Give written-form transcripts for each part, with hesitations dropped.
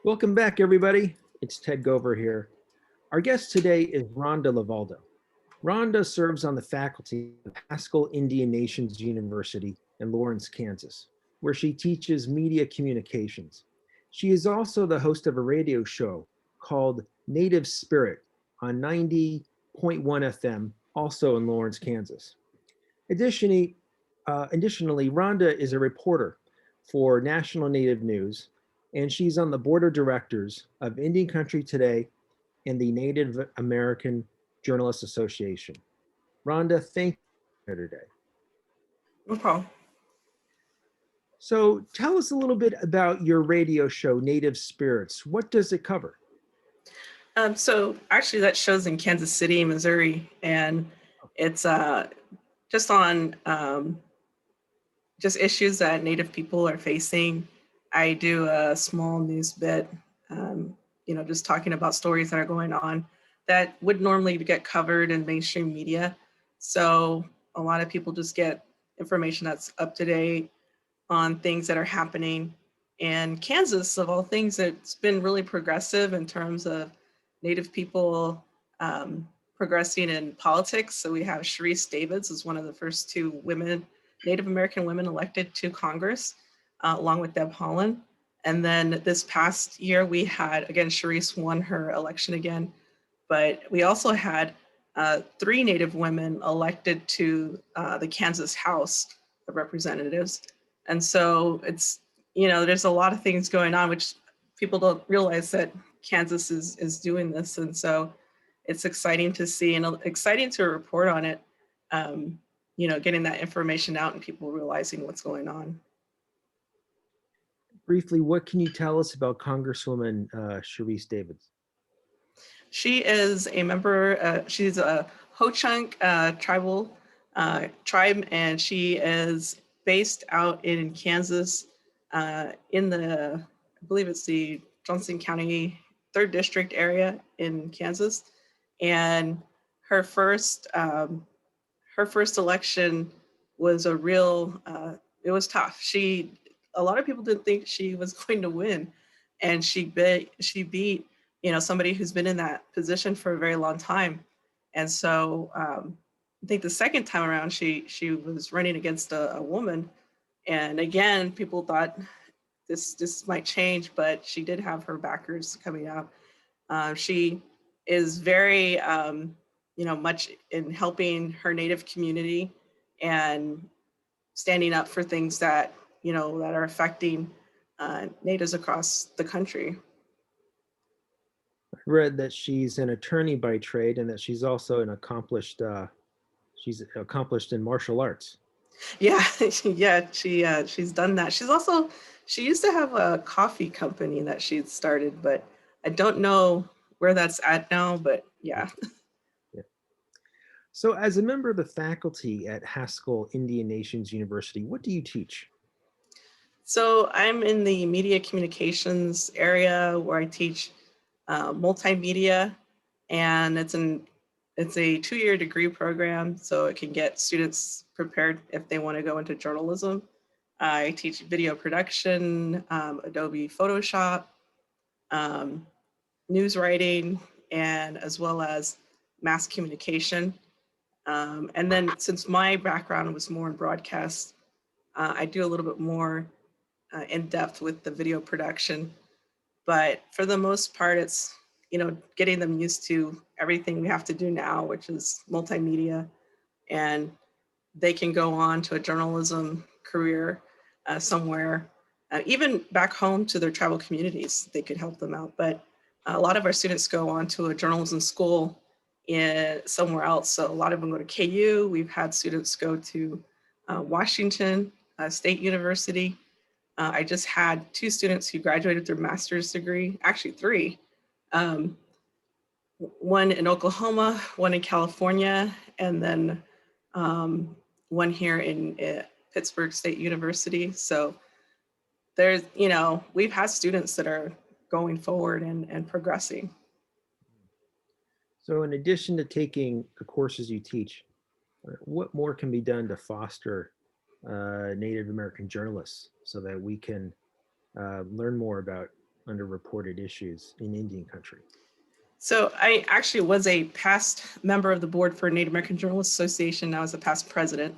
Welcome back, everybody. It's Ted Gover here. Our guest today is Rhonda LeValdo. Rhonda serves on the faculty of Haskell Indian Nations University in Lawrence, Kansas, where she teaches media communications. She is also the host of a radio show called Native Spirit on 90.1 FM, also in Lawrence, Kansas. Additionally, Rhonda is a reporter for National Native News, and she's on the board of directors of Indian Country Today and the Native American Journalists Association. Rhonda, thank you for being here today. No problem. So tell us a little bit about your radio show, Native Spirits. What does it cover? So actually that show's in Kansas City, Missouri, and it's just on just issues that Native people are facing. I do a small news bit, just talking about stories that are going on that would normally get covered in mainstream media. So a lot of people just get information that's up to date on things that are happening. And Kansas, of all things, it's been really progressive in terms of Native people progressing in politics. So we have Sharice Davids as one of the first two women, Native American women elected to Congress, along with Deb Haaland. And then this past year, we had, again, Sharice won her election again, but we also had 3 Native women elected to the Kansas House of Representatives. And so it's, there's a lot of things going on, which people don't realize that Kansas is doing this. And so it's exciting to see and exciting to report on it, getting that information out and people realizing what's going on. Briefly, what can you tell us about Congresswoman Sharice Davids? She is a member, she's a Ho-Chunk tribe, and she is based out in Kansas in the, I believe it's the Johnson County 3rd District area in Kansas. And her first election was a real, it was tough. A lot of people didn't think she was going to win. And she beat, somebody who's been in that position for a very long time. And so I think the second time around, she was running against a woman. And again, people thought this might change, but she did have her backers coming out. She is very, much in helping her Native community and standing up for things that, that are affecting Natives across the country. I read that she's an attorney by trade and that she's also an accomplished in martial arts. Yeah, yeah, she's done that. She used to have a coffee company that she'd started, but I don't know where that's at now, but yeah. Yeah. So as a member of the faculty at Haskell Indian Nations University, what do you teach? So I'm in the media communications area where I teach multimedia, and it's a 2-year degree program, so it can get students prepared if they want to go into journalism. I teach video production, Adobe Photoshop, news writing, and as well as mass communication. And then since my background was more in broadcast, I do a little bit more in depth with the video production. But for the most part, it's, getting them used to everything we have to do now, which is multimedia. And they can go on to a journalism career somewhere, even back home to their tribal communities, they could help them out. But a lot of our students go on to a journalism school somewhere else. So a lot of them go to KU. We've had students go to Washington State University. I just had 2 students who graduated their master's degree, actually 3. One in Oklahoma, one in California, and then one here in Pittsburgh State University. So there's, we've had students that are going forward and progressing. So in addition to taking the courses you teach, what more can be done to foster Native American journalists so that we can learn more about underreported issues in Indian country? So I actually was a past member of the board for Native American Journalists Association. I was a past president.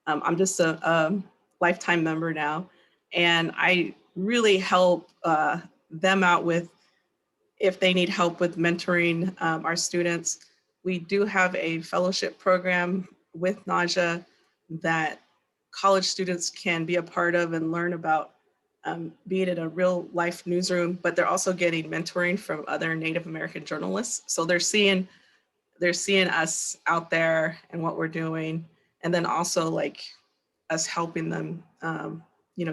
I'm just a lifetime member now. And I really help them out with if they need help with mentoring our students. We do have a fellowship program with NAJA that college students can be a part of and learn about being in a real life newsroom, but they're also getting mentoring from other Native American journalists. So they're seeing us out there and what we're doing, and then also like us helping them,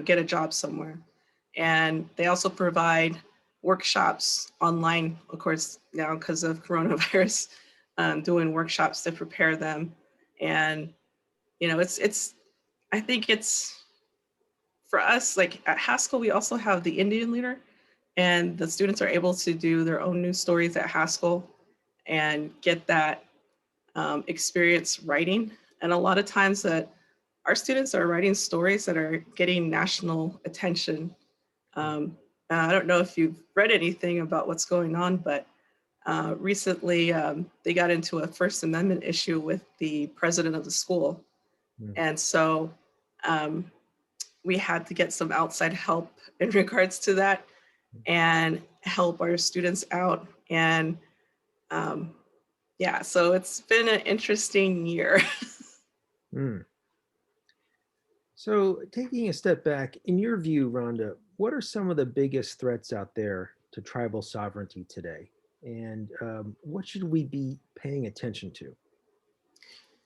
get a job somewhere. And they also provide workshops online, of course, now because of coronavirus, doing workshops to prepare them. And it's I think it's for us, like at Haskell, we also have the Indian leader, and the students are able to do their own news stories at Haskell and get that experience writing. And a lot of times that our students are writing stories that are getting national attention. I don't know if you've read anything about what's going on, but recently they got into a First Amendment issue with the president of the school. Mm. And so we had to get some outside help in regards to that and help our students out. And so it's been an interesting year. Mm. So taking a step back, in your view, Rhonda, what are some of the biggest threats out there to tribal sovereignty today? And what should we be paying attention to?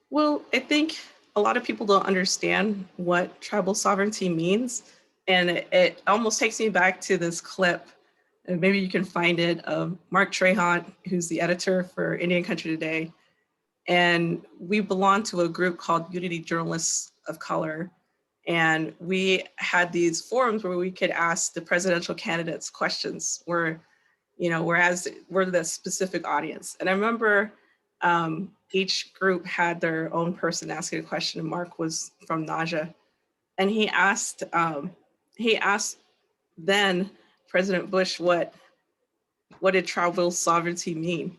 Well, I think a lot of people don't understand what tribal sovereignty means. And it almost takes me back to this clip, and maybe you can find it, of Mark Trahant, who's the editor for Indian Country Today. And we belong to a group called Unity Journalists of Color. And we had these forums where we could ask the presidential candidates questions, whereas we're the specific audience. And I remember each group had their own person asking a question, and Mark was from NAJA. And he asked then President Bush what did tribal sovereignty mean?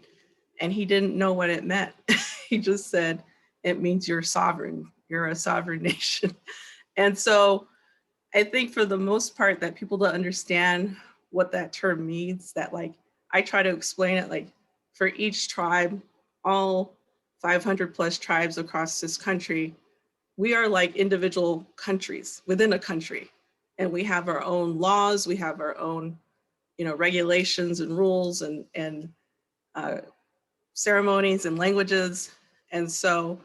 And he didn't know what it meant. He just said, it means you're sovereign, you're a sovereign nation. And so I think for the most part that people don't understand what that term means, that like, I try to explain it like for each tribe, all 500 plus tribes across this country, we are like individual countries within a country. And we have our own laws, we have our own, regulations and rules and ceremonies and languages. And so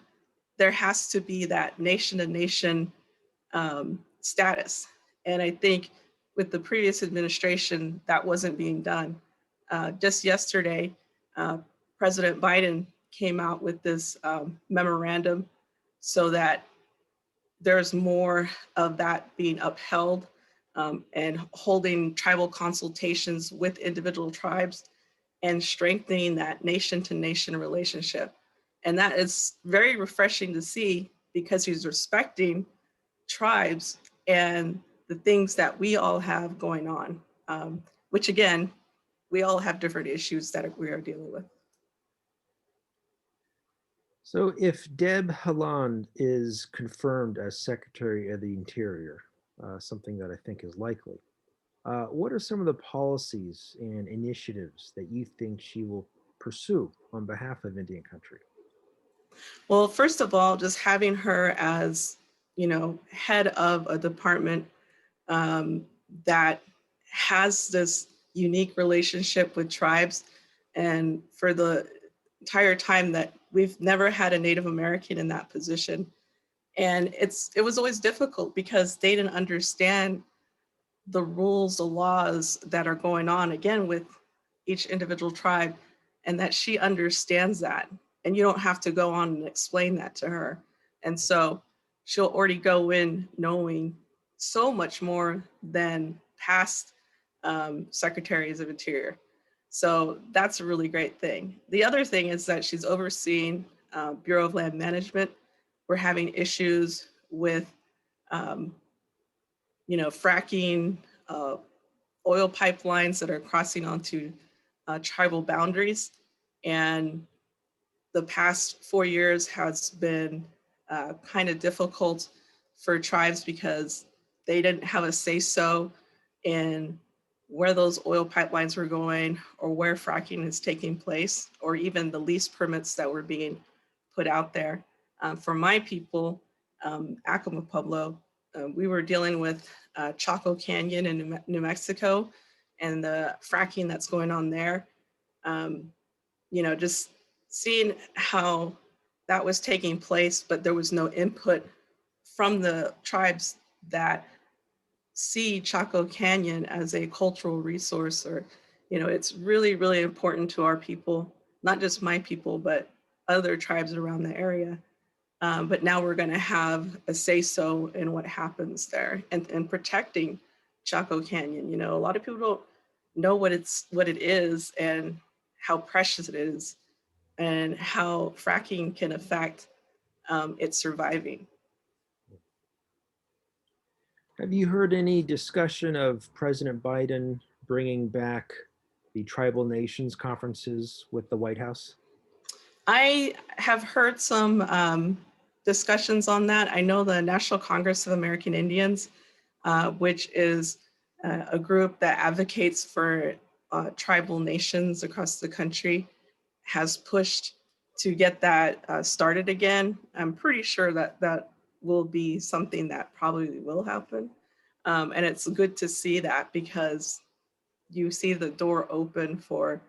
there has to be that nation to nation status. And I think with the previous administration, that wasn't being done. Just yesterday, President Biden came out with this memorandum so that there's more of that being upheld and holding tribal consultations with individual tribes and strengthening that nation to nation relationship. And that is very refreshing to see because he's respecting tribes and the things that we all have going on, which again, we all have different issues that we are dealing with. So if Deb Haaland is confirmed as Secretary of the Interior, something that I think is likely, what are some of the policies and initiatives that you think she will pursue on behalf of Indian country? Well, first of all, just having her as, head of a department that has this unique relationship with tribes. And for the entire time that we've never had a Native American in that position. And it was always difficult because they didn't understand the rules, the laws that are going on, again, with each individual tribe, and that she understands that. And you don't have to go on and explain that to her. And so she'll already go in knowing so much more than past secretaries of Interior. So that's a really great thing. The other thing is that she's overseeing Bureau of Land Management. We're having issues with, fracking, oil pipelines that are crossing onto tribal boundaries. And the past 4 years has been kind of difficult for tribes because they didn't have a say-so in where those oil pipelines were going or where fracking is taking place, or even the lease permits that were being put out there. For my people, Acoma Pueblo, we were dealing with Chaco Canyon in New Mexico and the fracking that's going on there. Just seeing how that was taking place, but there was no input from the tribes that see Chaco Canyon as a cultural resource, or, it's really, really important to our people, not just my people, but other tribes around the area. But now we're going to have a say-so in what happens there and protecting Chaco Canyon. A lot of people don't know what it is and how precious it is and how fracking can affect its surviving. Have you heard any discussion of President Biden bringing back the tribal nations conferences with the White House? I have heard some discussions on that. I know the National Congress of American Indians, which is a group that advocates for tribal nations across the country, has pushed to get that started again. I'm pretty sure that that will be something that probably will happen. And it's good to see that, because you see the door open for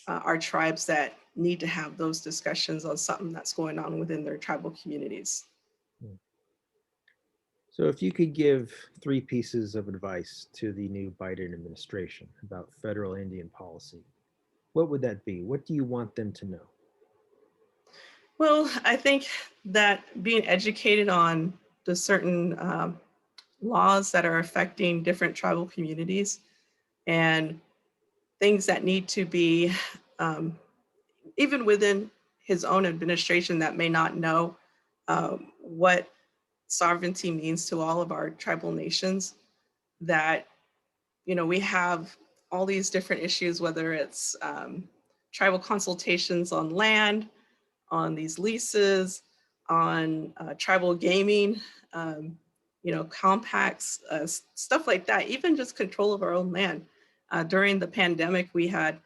our tribes that need to have those discussions on something that's going on within their tribal communities. So if you could give 3 pieces of advice to the new Biden administration about federal Indian policy, what would that be? What do you want them to know? Well, I think that being educated on the certain laws that are affecting different tribal communities and things that need to be, even within his own administration, that may not know what sovereignty means to all of our tribal nations, that, we have all these different issues, whether it's tribal consultations on land, on these leases, on tribal gaming, compacts, stuff like that, even just control of our own land. During the pandemic, we had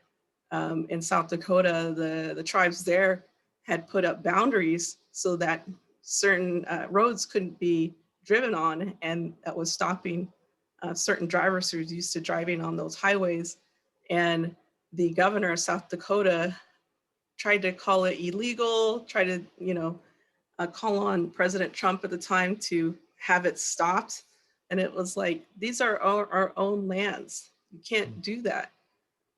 in South Dakota, the tribes there had put up boundaries so that certain roads couldn't be driven on, and that was stopping certain drivers who were used to driving on those highways. And the governor of South Dakota tried to call it illegal, tried to, call on President Trump at the time to have it stopped. And it was like, these are our own lands. You can't do that.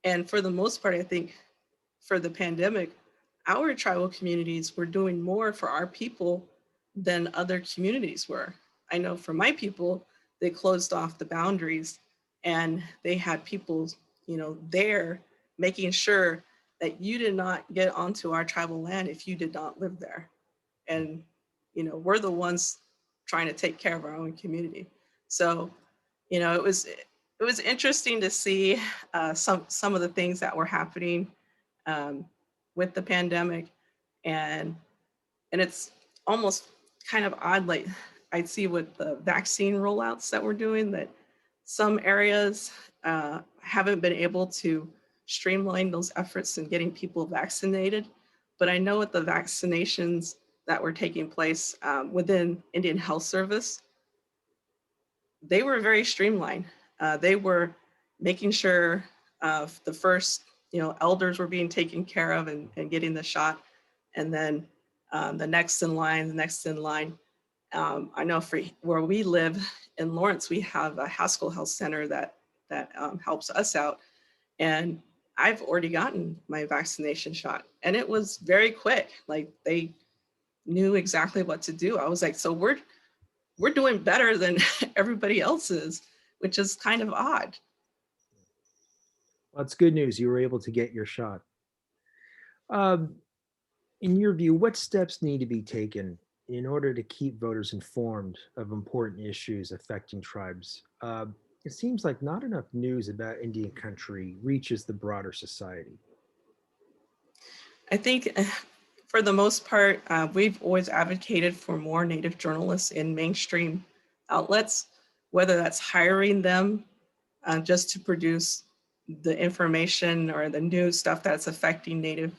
And for the most part, I think for the pandemic, our tribal communities were doing more for our people than other communities were. I know for my people, they closed off the boundaries and they had people, there making sure that you did not get onto our tribal land if you did not live there. And, we're the ones trying to take care of our own community. So, it was interesting to see some of the things that were happening with the pandemic, and it's almost kind of odd. Like, I'd see with the vaccine rollouts that we're doing, that some areas haven't been able to streamline those efforts in getting people vaccinated. But I know with the vaccinations that were taking place within Indian Health Service, they were very streamlined. They were making sure the first, elders were being taken care of and getting the shot. And then the next in line, the next in line. I know for where we live in Lawrence, we have a Haskell Health Center that helps us out. And I've already gotten my vaccination shot, and it was very quick. Like, they knew exactly what to do. I was like, so we're doing better than everybody else is, which is kind of odd. Well, it's good news you were able to get your shot. Um, in your view, what steps need to be taken in order to keep voters informed of important issues affecting tribes? it seems like not enough news about Indian country reaches the broader society. I think for the most part, we've always advocated for more Native journalists in mainstream outlets, whether that's hiring them just to produce the information or the new stuff that's affecting Native,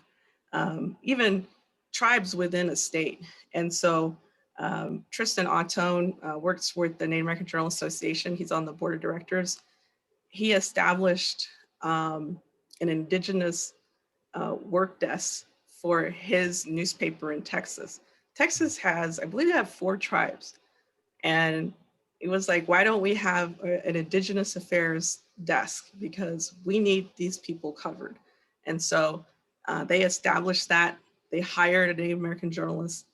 even tribes within a state. And so Tristan Ottone works with the Native American Journal Association. He's on the board of directors. He established an indigenous work desk for his newspaper in Texas. Texas has, I believe, they have 4 tribes. And it was like, why don't we have an Indigenous Affairs desk? Because we need these people covered. And so they established that. They hired a Native American journalist,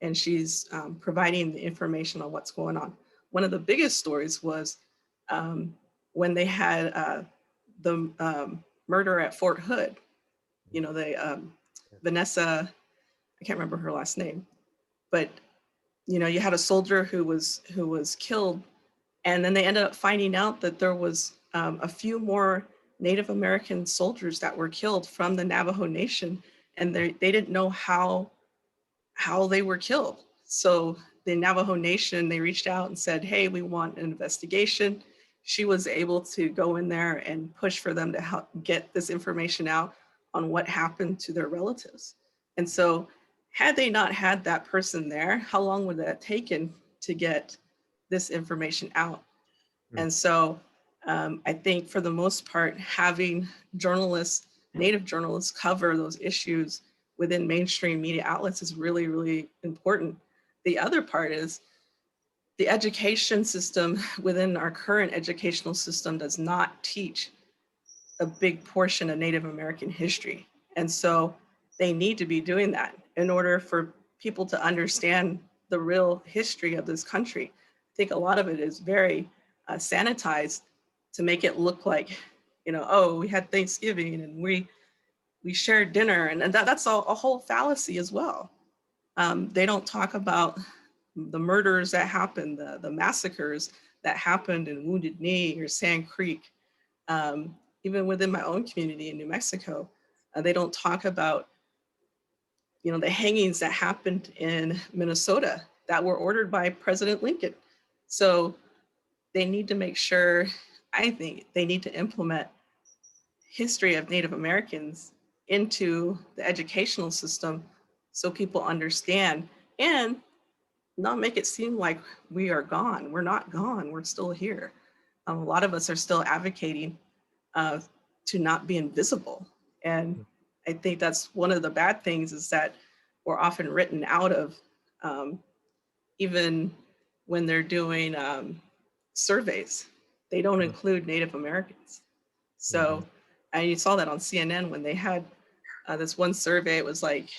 and she's providing the information on what's going on. One of the biggest stories was when they had the murder at Fort Hood. You know, Vanessa, I can't remember her last name, but you know, you had a soldier who was killed, and then they ended up finding out that there was a few more Native American soldiers that were killed from the Navajo Nation, and they didn't know how they were killed. So the Navajo Nation, they reached out and said, "Hey, we want an investigation." She was able to go in there and push for them to help get this information out on what happened to their relatives. And so had they not had that person there, how long would that have taken to get this information out? Mm. And so I think for the most part, having journalists, Native journalists cover those issues within mainstream media outlets is really, really important. The other part is the education system within our current educational system does not teach a big portion of Native American history. And so they need to be doing that in order for people to understand the real history of this country. I think a lot of it is very sanitized to make it look like, you know, oh, we had Thanksgiving and we shared dinner, and that's a whole fallacy as well. They don't talk about the murders that happened, the massacres that happened in Wounded Knee or Sand Creek. Even within my own community in New Mexico, they don't talk about, you know, the hangings that happened in Minnesota that were ordered by President Lincoln. So they need to make sure, I think they need to implement history of Native Americans into the educational system so people understand, and not make it seem like we are gone. We're not gone, we're still here. A lot of us are still advocating to not be invisible. And I think that's one of the bad things, is that we're often written out of, even when they're doing surveys, they don't include Native Americans. So you saw that on CNN when they had this one survey. It was like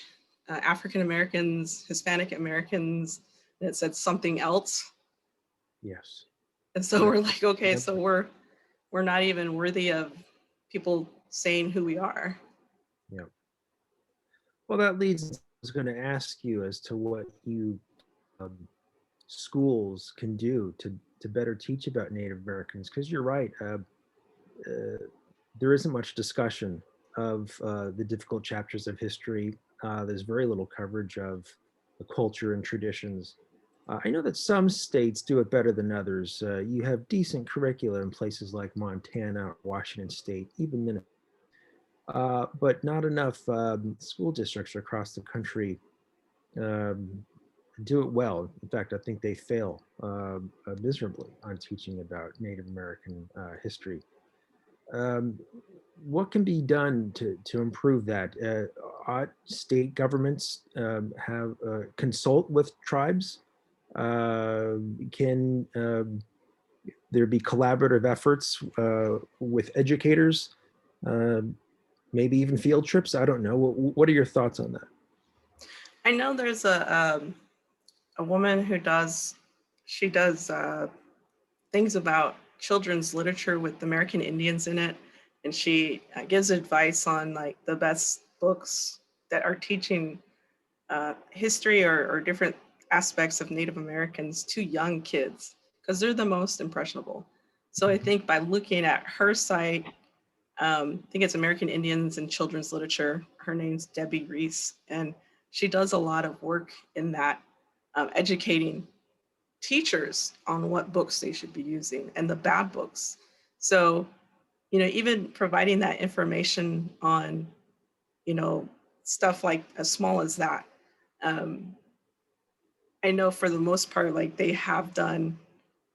African Americans, Hispanic Americans, and it said something else. Yes. And so we're like, okay, so we're not even worthy of people saying who we are. Yeah. Well, that leads. I was going to ask you as to what you schools can do to better teach about Native Americans, because you're right. There isn't much discussion of the difficult chapters of history. There's very little coverage of the culture and traditions. I know that some states do it better than others. You have decent curricula in places like Montana, Washington State, even Minnesota. But not enough school districts across the country um, do it well. In fact, I think they fail miserably on teaching about Native American history. Um, what can be done to improve that? Ought state governments have consult with tribes? Can there be collaborative efforts with educators? Uh, Maybe even field trips? I don't know. What are your thoughts on that? I know there's a woman who does things about children's literature with American Indians in it, and she gives advice on like the best books that are teaching history or different aspects of Native Americans to young kids, because they're the most impressionable. So I think by looking at her site, I think it's American Indians and Children's Literature. Her name's Debbie Reese, and she does a lot of work in that, educating teachers on what books they should be using and the bad books. So, even providing that information on, stuff like as small as that. Um, I know for the most part, like they have done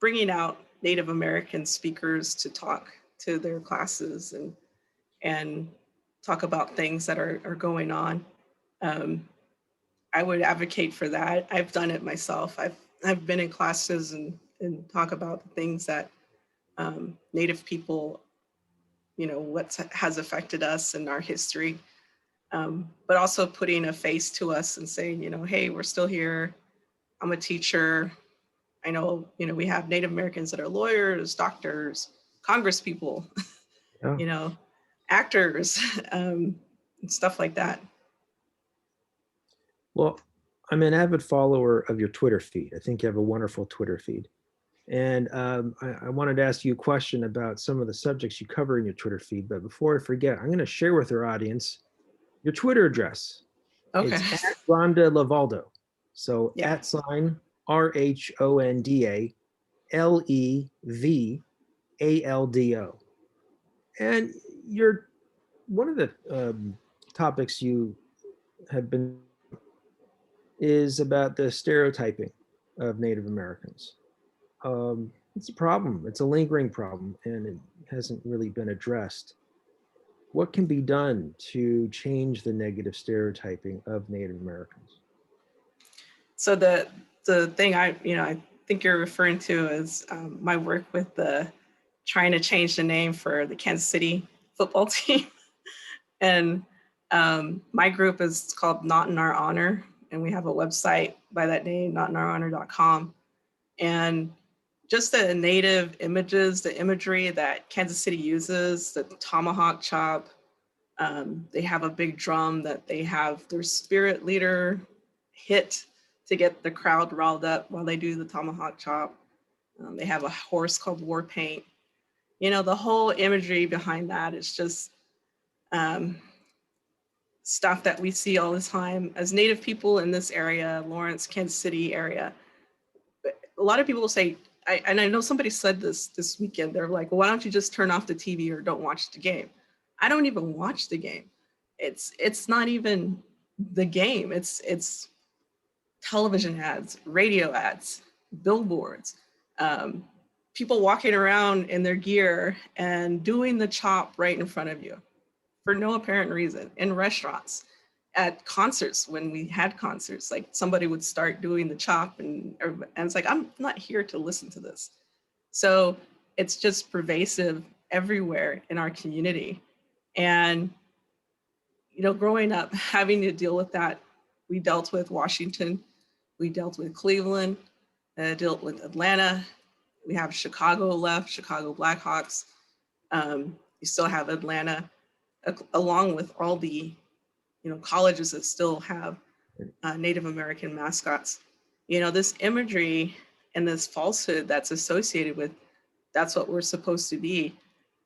bringing out Native American speakers to talk to their classes and talk about things that are going on. Um, I would advocate for that. I've done it myself. I've been in classes and talk about the things that Native people, what has affected us in our history, but also putting a face to us and saying, hey, we're still here. I'm a teacher. I know, we have Native Americans that are lawyers, doctors, Congress people, Yeah. Actors, and stuff like that. Well, I'm an avid follower of your Twitter feed. I think you have a wonderful Twitter feed. And I wanted to ask you a question about some of the subjects you cover in your Twitter feed. But before I forget, I'm going to share with our audience your Twitter address. Okay. It's at Rhonda LeValdo. So Yeah. @ RHONDA LEVALDO. And you're one of the topics you have been is about the stereotyping of Native Americans. It's a problem. It's a lingering problem, and it hasn't really been addressed. What can be done to change the negative stereotyping of Native Americans? So the thing I think you're referring to is my work with the trying to change the name for the Kansas City football team. And my group is called Not in Our Honor, and we have a website by that name, notinourhonor.com. And just the native images, the imagery that Kansas City uses, the tomahawk chop, they have a big drum that they have their spirit leader hit to get the crowd riled up while they do the tomahawk chop. They have a horse called War Paint. The whole imagery behind that is just stuff that we see all the time as Native people in this area, Lawrence, Kansas City area. A lot of people will say, and I know somebody said this weekend, they're like, well, why don't you just turn off the TV or don't watch the game? I don't even watch the game. It's not even the game. It's television ads, radio ads, billboards, people walking around in their gear and doing the chop right in front of you for no apparent reason, in restaurants, at concerts. When we had concerts, like somebody would start doing the chop and it's like, I'm not here to listen to this. So it's just pervasive everywhere in our community. And, growing up, having to deal with that, we dealt with Washington, we dealt with Cleveland, dealt with Atlanta. We have Chicago left, Chicago Blackhawks. You still have Atlanta, along with all the, colleges that still have Native American mascots. This imagery and this falsehood that's associated with that's what we're supposed to be.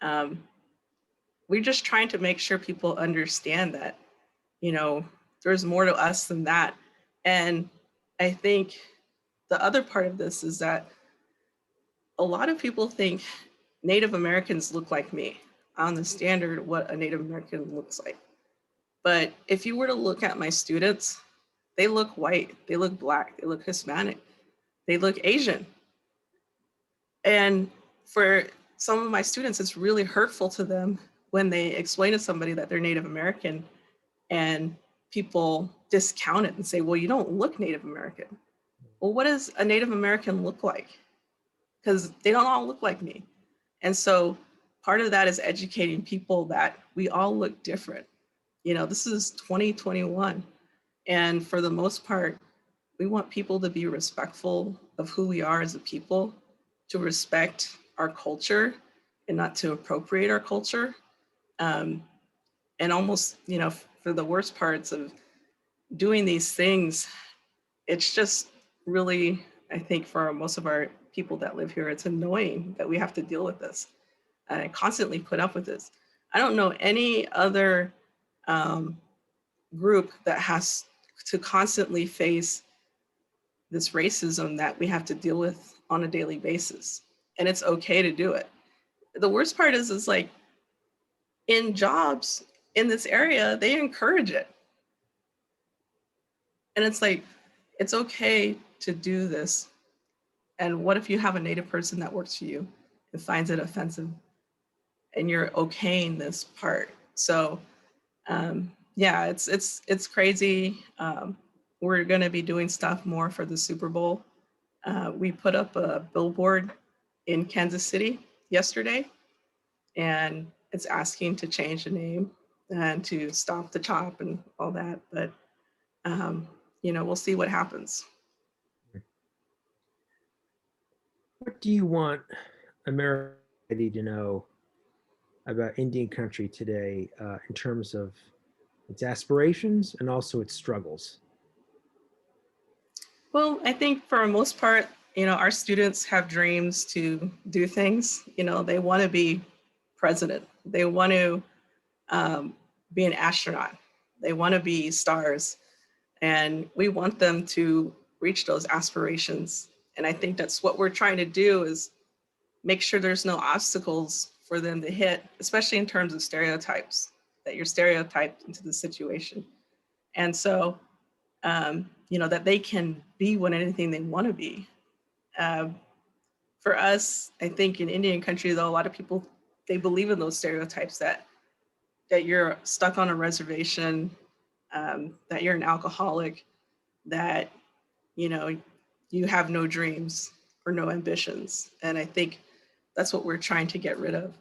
We're just trying to make sure people understand that, there's more to us than that. And I think the other part of this is that a lot of people think Native Americans look like me on the standard what a Native American looks like. But if you were to look at my students, they look white, they look Black, they look Hispanic, they look Asian. And for some of my students, it's really hurtful to them when they explain to somebody that they're Native American and people discount it and say, well, you don't look Native American. Well, what does a Native American look like? Because they don't all look like me. And so part of that is educating people that we all look different. This is 2021. And for the most part, we want people to be respectful of who we are as a people, to respect our culture and not to appropriate our culture. And almost, for the worst parts of doing these things, it's just really, I think for most of our people that live here. It's annoying that we have to deal with this and constantly put up with this. I don't know any other group that has to constantly face this racism that we have to deal with on a daily basis. And it's okay to do it. The worst part is like in jobs in this area, they encourage it. And it's like, it's okay to do this. And what if you have a Native person that works for you and finds it offensive and you're okaying this part? So yeah, it's crazy. We're gonna be doing stuff more for the Super Bowl. We put up a billboard in Kansas City yesterday, and it's asking to change the name and to stop the chop and all that. But you know, we'll see what happens. What do you want America to know about Indian country today in terms of its aspirations and also its struggles? Well, I think for the most part, you know, our students have dreams to do things. You know, they want to be president. They want to be an astronaut. They want to be stars. And we want them to reach those aspirations. And I think that's what we're trying to do is make sure there's no obstacles for them to hit, especially in terms of stereotypes, that you're stereotyped into the situation. And so, you know, that they can be what anything they want to be. For us, I think in Indian country, though, a lot of people, they believe in those stereotypes that you're stuck on a reservation, that you're an alcoholic, that, you know, you have no dreams or no ambitions. And I think that's what we're trying to get rid of.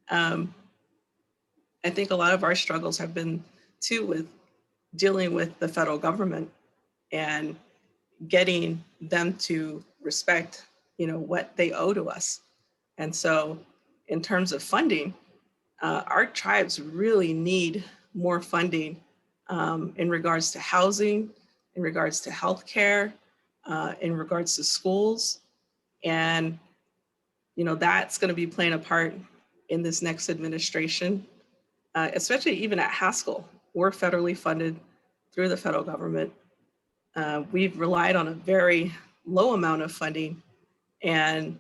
I think a lot of our struggles have been too with dealing with the federal government and getting them to respect, you know, what they owe to us. And so in terms of funding, our tribes really need more funding in regards to housing, in regards to healthcare, in regards to schools. And, you know, that's going to be playing a part in this next administration, especially even at Haskell. We're federally funded through the federal government. We've relied on a very low amount of funding, and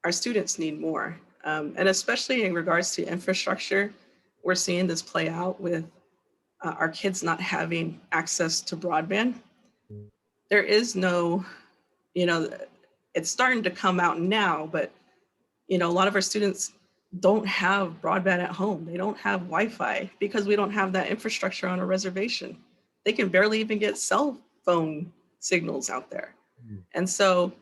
our students need more. And especially in regards to infrastructure, we're seeing this play out with our kids not having access to broadband. There is no, you know, it's starting to come out now, but, you know, a lot of our students don't have broadband at home. They don't have Wi-Fi because we don't have that infrastructure on a reservation. They can barely even get cell phone signals out there. And so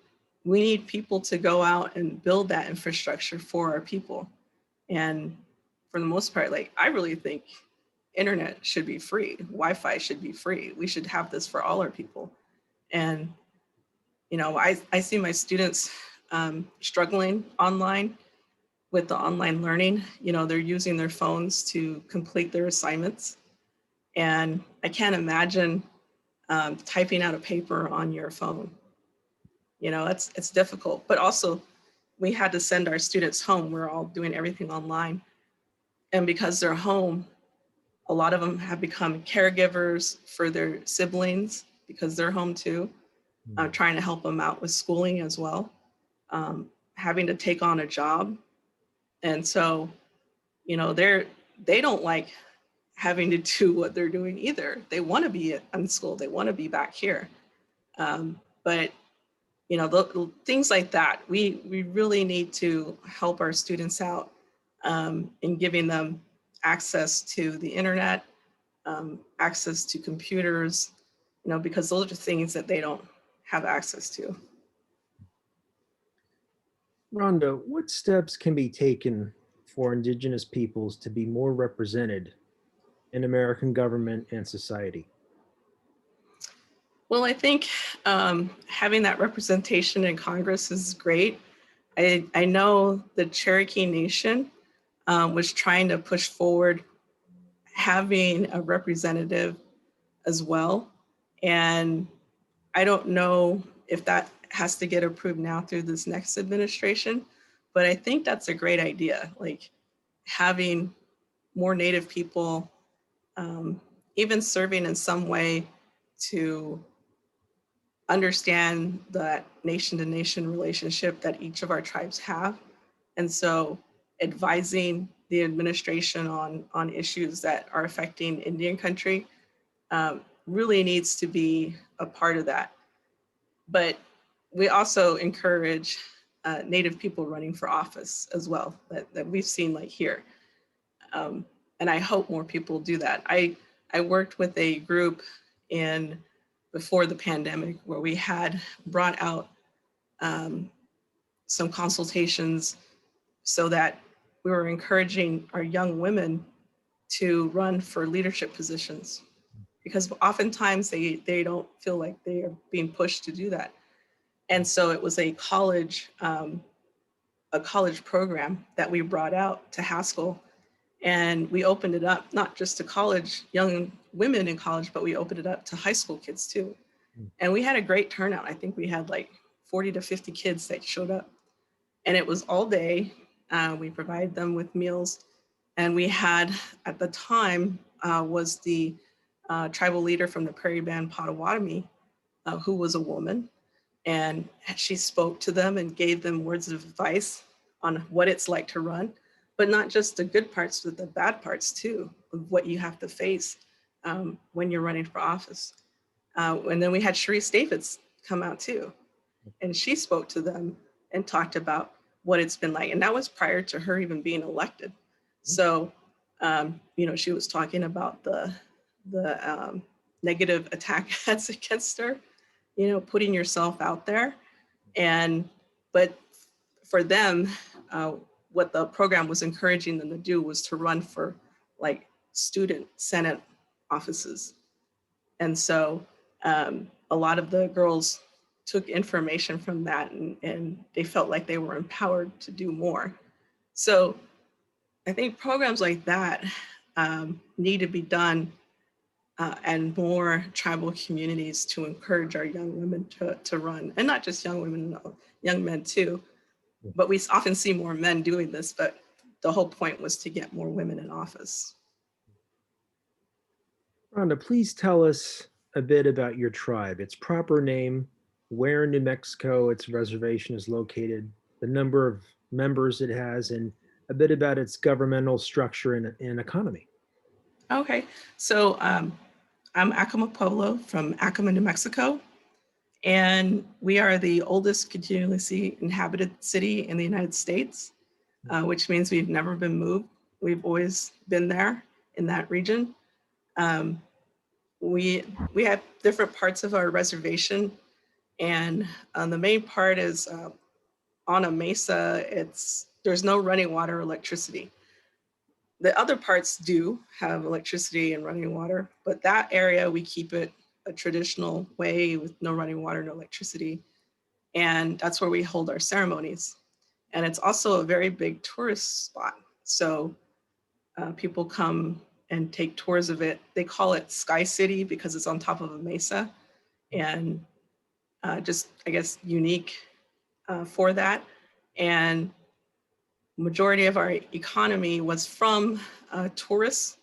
we need people to go out and build that infrastructure for our people. And for the most part, like, I really think internet should be free. Wi-Fi should be free. We should have this for all our people. And, you know, I see my students struggling online with the online learning. You know, they're using their phones to complete their assignments. And I can't imagine typing out a paper on your phone. You know, it's difficult, but also we had to send our students home. We're all doing everything online. And because they're home, a lot of them have become caregivers for their siblings because they're home too, trying to help them out with schooling as well, having to take on a job. And so, you know, they don't like having to do what they're doing either. They want to be in school. They want to be back here. But, you know, the things like that, we really need to help our students out in giving them access to the internet, access to computers, you know, because those are things that they don't have access to. Rhonda, what steps can be taken for Indigenous peoples to be more represented in American government and society? Well, I think having that representation in Congress is great. I know the Cherokee Nation was trying to push forward having a representative as well. And I don't know if that has to get approved now through this next administration. But I think that's a great idea, like having more Native people even serving in some way to understand that nation to nation relationship that each of our tribes have. And so advising the administration on issues that are affecting Indian country really needs to be a part of that. But we also encourage Native people running for office as well, that we've seen like here. And I hope more people do that. I worked with a group before the pandemic where we had brought out some consultations so that we were encouraging our young women to run for leadership positions, because oftentimes they don't feel like they are being pushed to do that. And so it was a college program that we brought out to Haskell, and we opened it up not just to college, young women in college, but we opened it up to high school kids too. And we had a great turnout. I think we had like 40 to 50 kids that showed up, and it was all day. We provided them with meals, and we had, at the time, was the tribal leader from the Prairie Band Potawatomi, who was a woman, and she spoke to them and gave them words of advice on what it's like to run, but not just the good parts, but the bad parts too, of what you have to face when you're running for office. And then we had Sharice Davids come out too, and she spoke to them and talked about what it's been like. And that was prior to her even being elected. So, she was talking about the negative attack that's against her, putting yourself out there. But for them, what the program was encouraging them to do was to run for like student Senate offices. And so a lot of the girls took information from that, and they felt like they were empowered to do more. So I think programs like that need to be done, and more tribal communities to encourage our young women to run, and not just young women, no, young men too. But we often see more men doing this, but the whole point was to get more women in office. Rhonda, please tell us a bit about your tribe, its proper name, where in New Mexico its reservation is located, the number of members it has, and a bit about its governmental structure and economy. Okay, so I'm Acoma Pueblo from Acoma, New Mexico, and we are the oldest continuously inhabited city in the United States, which means we've never been moved. We've always been there in that region. We have different parts of our reservation, and the main part is on a mesa. There's no running water or electricity. The other parts do have electricity and running water, but that area, we keep it a traditional way with no running water, no electricity. And that's where we hold our ceremonies. And it's also a very big tourist spot. So people come and take tours of it. They call it Sky City because it's on top of a mesa, and just, I guess, unique for that. And majority of our economy was from tourists,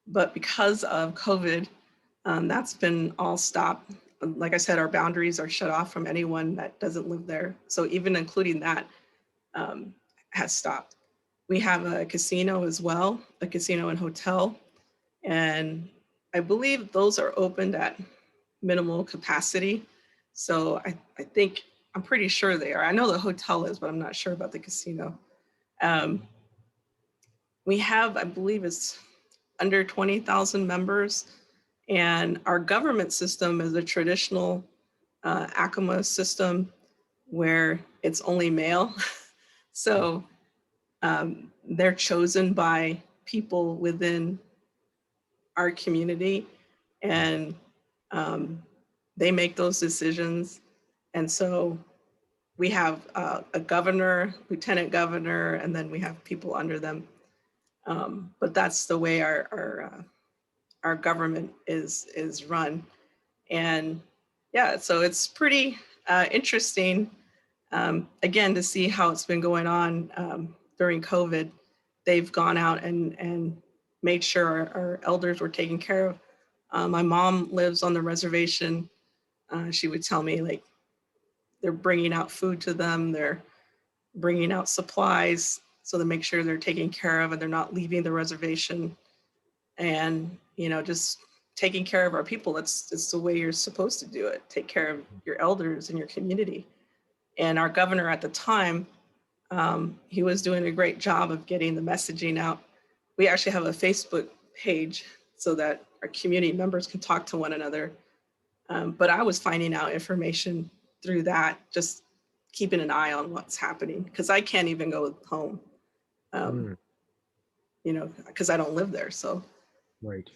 but because of COVID, that's been all stopped. Like I said, our boundaries are shut off from anyone that doesn't live there. So even including that has stopped. We have a casino as well, a casino and hotel. And I believe those are opened at minimal capacity. So I think, I'm pretty sure they are. I know the hotel is, but I'm not sure about the casino. We have, I believe it's under 20,000 members. And our government system is a traditional Acoma system where it's only male. So they're chosen by people within our community, and they make those decisions. And so we have a governor, lieutenant governor, and then we have people under them. But that's the way our government is run. And yeah, so it's pretty interesting, again, to see how it's been going on during COVID. They've gone out and made sure our elders were taken care of. My mom lives on the reservation. She would tell me, like, they're bringing out food to them. They're bringing out supplies so to make sure they're taken care of and they're not leaving the reservation. And, just taking care of our people. It's the way you're supposed to do it. Take care of your elders in your community. And our governor at the time, he was doing a great job of getting the messaging out. We actually have a Facebook page so that our community members can talk to one another. But I was finding out information through that, just keeping an eye on what's happening, because I can't even go home, because I don't live there. So. Right.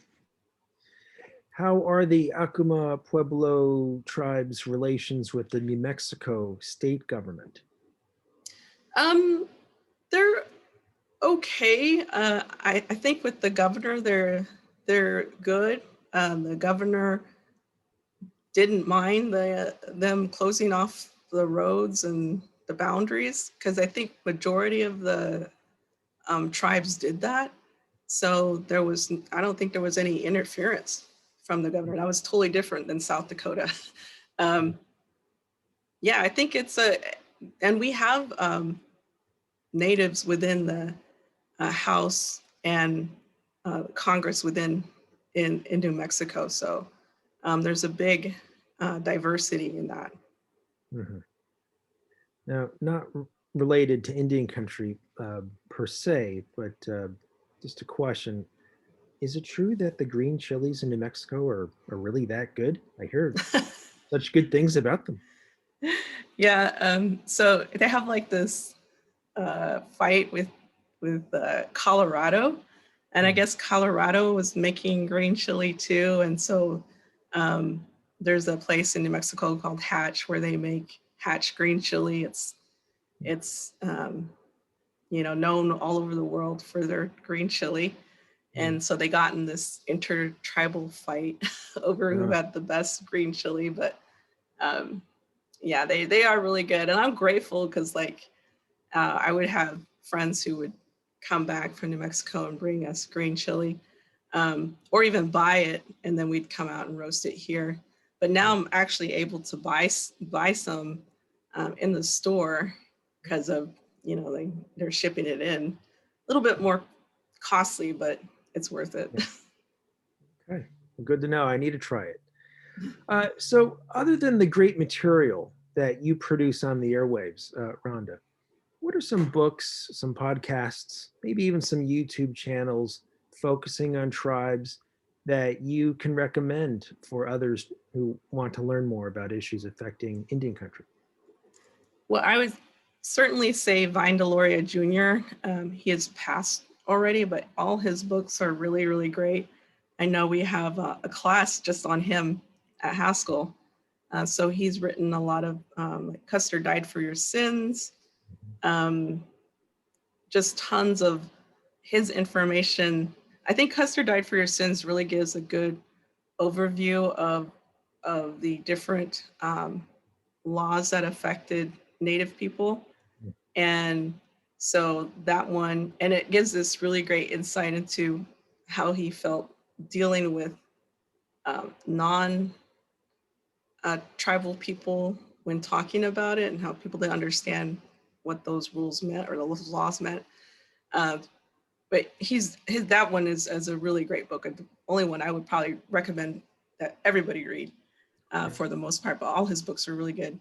How are the Acoma Pueblo tribe's relations with the New Mexico state government? They're okay. I think with the governor, they're good. The governor didn't mind them closing off the roads and the boundaries, because I think majority of the tribes did that. So I don't think there was any interference from the governor. That was totally different than South Dakota. Yeah, I think and we have natives within the House and Congress in New Mexico. So there's a big diversity in that. Mm-hmm. Now, not related to Indian country per se, but just a question. Is it true that the green chilies in New Mexico are really that good? I hear such good things about them. Yeah, so they have like this fight with Colorado, and I guess Colorado was making green chili too, and so there's a place in New Mexico called Hatch where they make Hatch green chili. It's known all over the world for their green chili. And so they got in this intertribal fight over who had the best green chili. But yeah, they are really good. And I'm grateful because I would have friends who would come back from New Mexico and bring us green chili, or even buy it. And then we'd come out and roast it here. But now I'm actually able to buy some in the store because of, they're shipping it in. A little bit more costly, but it's worth it. Okay, well, good to know. I need to try it. So other than the great material that you produce on the airwaves, Rhonda, what are some books, some podcasts, maybe even some YouTube channels focusing on tribes that you can recommend for others who want to learn more about issues affecting Indian country? Well, I would certainly say Vine Deloria Jr. He has passed already, but all his books are really, really great. I know we have a class just on him at Haskell. So he's written a lot of Custer Died for Your Sins, just tons of his information. I think Custer Died for Your Sins really gives a good overview of the different laws that affected Native people. And so that one, and it gives this really great insight into how he felt dealing with non-tribal people when talking about it, and how people didn't understand what those rules meant or those laws meant. But that one is a really great book. The only one I would probably recommend that everybody read for the most part, but all his books are really good.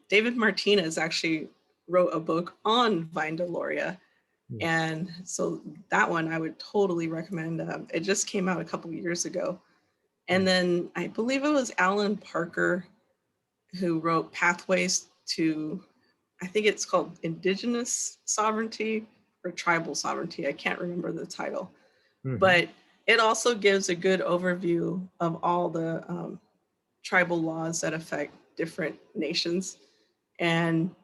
David Martinez actually wrote a book on Vine Deloria. And so that one I would totally recommend. It just came out a couple of years ago. And then I believe it was Alan Parker who wrote Pathways to, I think it's called Indigenous Sovereignty or Tribal Sovereignty. I can't remember the title. But it also gives a good overview of all the tribal laws that affect different nations. And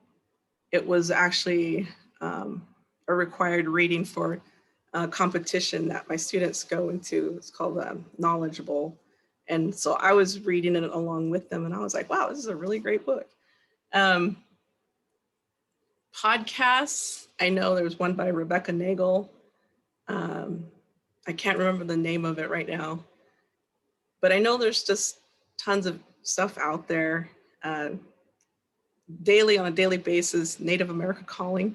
it was actually a required reading for a competition that my students go into. It's called Knowledgeable. And so I was reading it along with them, and I was like, wow, this is a really great book. Um, Podcasts, I know there's one by Rebecca Nagel. I can't remember the name of it right now, but I know there's just tons of stuff out there. Daily, on a daily basis, Native America Calling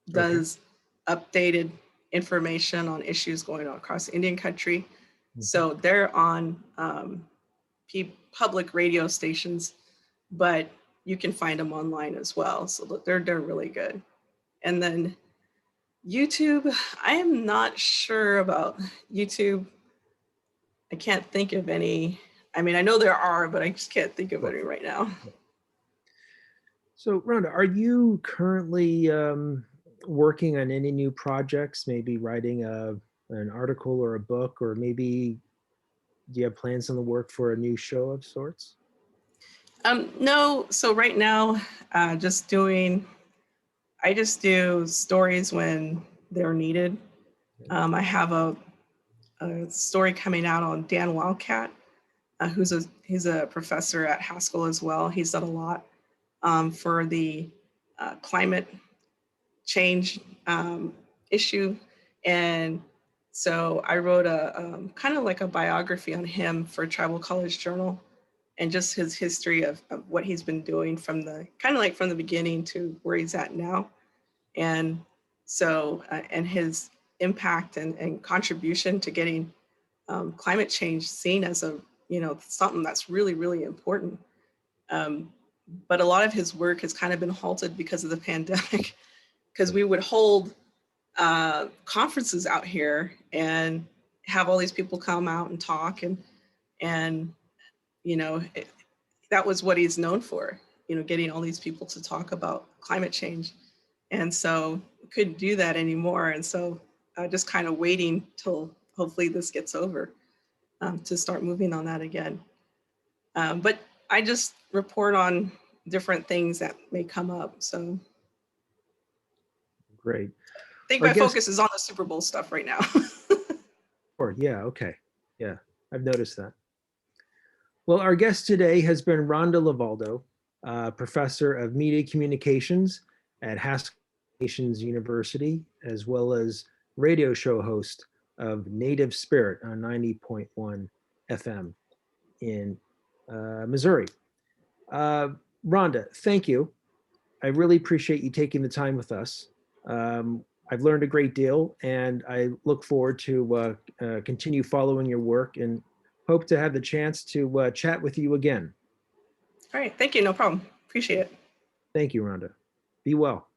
does updated information on issues going on across Indian country. So they're on public radio stations, but you can find them online as well. So they're really good. And then YouTube, I am not sure about YouTube. I can't think of any. I mean, I know there are, but I just can't think of any right now. So Rhonda, are you currently working on any new projects, maybe writing an article or a book, or maybe do you have plans on the work for a new show of sorts? No, so right now, I just do stories when they're needed. I have a story coming out on Dan Wildcat, he's a professor at Haskell as well. He's done a lot for the climate change issue. And so I wrote a kind of like a biography on him for Tribal College Journal, and just his history of what he's been doing from the beginning to where he's at now. And so, and his impact and contribution to getting climate change seen as something that's really, really important. But a lot of his work has kind of been halted because of the pandemic, because we would hold conferences out here and have all these people come out and talk, and that was what he's known for, getting all these people to talk about climate change. And so we couldn't do that anymore. And so just kind of waiting till hopefully this gets over to start moving on that again. But I just report on different things that may come up. So Great. I think my focus is on the Super Bowl stuff right now. Sure. Yeah. Okay. Yeah. I've noticed that. Well, our guest today has been Rhonda LeValdo, professor of media communications at Haskell University, as well as radio show host of Native Spirit on 90.1 FM in Missouri. Rhonda, thank you. I really appreciate you taking the time with us. I've learned a great deal, and I look forward to continue following your work and hope to have the chance to chat with you again. All right. Thank you. No problem. Appreciate it. Thank you, Rhonda. Be well.